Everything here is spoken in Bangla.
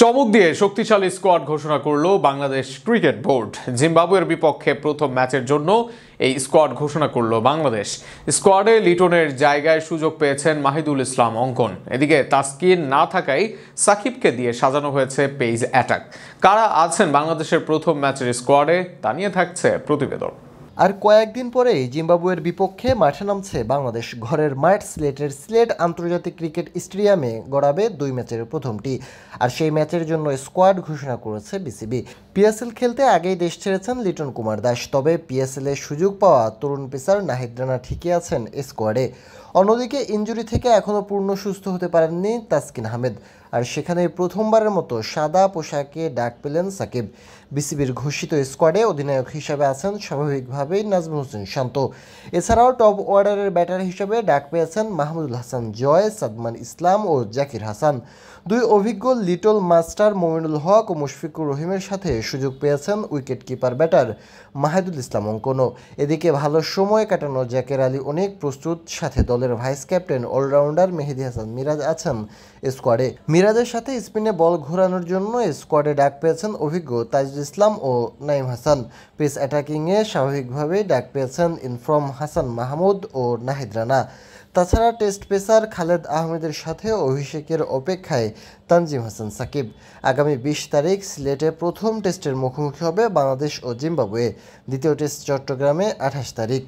চমক দিয়ে শক্তিশালী স্কোয়াড ঘোষণা করল বাংলাদেশ ক্রিকেট বোর্ড। জিম্বাবুয়ের বিপক্ষে প্রথম ম্যাচের জন্য এই স্কোয়াড ঘোষণা করল বাংলাদেশ। স্কোয়াডে লিটনের জায়গায় সুযোগ পেয়েছেন মাহিদুল ইসলাম অঙ্কন। এদিকে তাসকিন না থাকায় সাকিবকে দিয়ে সাজানো হয়েছে পেস অ্যাটাক। কারা আছেন বাংলাদেশের প্রথম ম্যাচের স্কোয়াডে তা নিয়ে থাকছে প্রতিবেদন। আর কয়েকদিন পরেই জিম্বাবুয়ের বিপক্ষে মাঠে নামছে বাংলাদেশ। ঘরের মাঠ সিলেট আন্তর্জাতিক ক্রিকেট স্টেডিয়ামে গড়াবে 2 ম্যাচের প্রথমটি। আর সেই ম্যাচের জন্য স্কোয়াড ঘোষণা করেছে বিসিবি। পিএসএল খেলতে আগেই দেশ ছেড়েছেন লিটন কুমার দাস, তবে পিএসএলে সুযোগ পাওয়া তরুণ পেসার নাহিদ রানা ঠিকই আছেন স্কোয়াডে। অন্যদিকে ইনজুরি থেকে এখনও পূর্ণ সুস্থ হতে পারেননি তাসকিন আহমেদ। আর সেখানে প্রথমবারের মতো সাদা পোশাকে ডাক পেলেন সাকিব। বিসিবির ঘোষিত স্কোয়াডে অধিনায়ক হিসাবে আছেন স্বাভাবিকভাবেই নাজমুল হোসেন শান্ত। এছাড়াও টপ অর্ডারের ব্যাটার হিসেবে ডাক পেয়েছেন মাহমুদুল হাসান জয়, সাদমান ইসলাম ও জাকির হাসান। 2 অভিজ্ঞ লিটল মাস্টার মমিনুল হক ও মুশফিকুর রহিমের সাথে সুযোগ পেয়েছেন উইকেট কিপার ব্যাটার মাহিদুল ইসলাম অঙ্কনও। এদিকে ভালো সময় কাটানো জাকের আলী অনেক প্রস্তুত, সাথে দলের ভাইস ক্যাপ্টেন অলরাউন্ডার মেহেদী হাসান মিরাজ আছেন স্কোয়াডে। মিরাজের সাথে স্পিনে বল ঘোরানোর জন্য স্কোয়াডে ডাক পেয়েছেন অভিজ্ঞ তাইজুল ইসলাম ও নাইম হাসান। পেস অ্যাটাকিংয়ে স্বাভাবিকভাবেই ডাক পেয়েছেন ইনফ্রম হাসান মাহমুদ ও নাহিদ রানা। তাছাড়া টেস্ট পেসার খালেদ আহমেদের সাথে অভিষেকের অপেক্ষায় তানজিম হাসান সাকিব। আগামী 20 তারিখ সিলেটে প্রথম টেস্টের মুখোমুখি হবে বাংলাদেশ ও জিম্বাবুয়ে। দ্বিতীয় টেস্ট চট্টগ্রামে 28 তারিখ।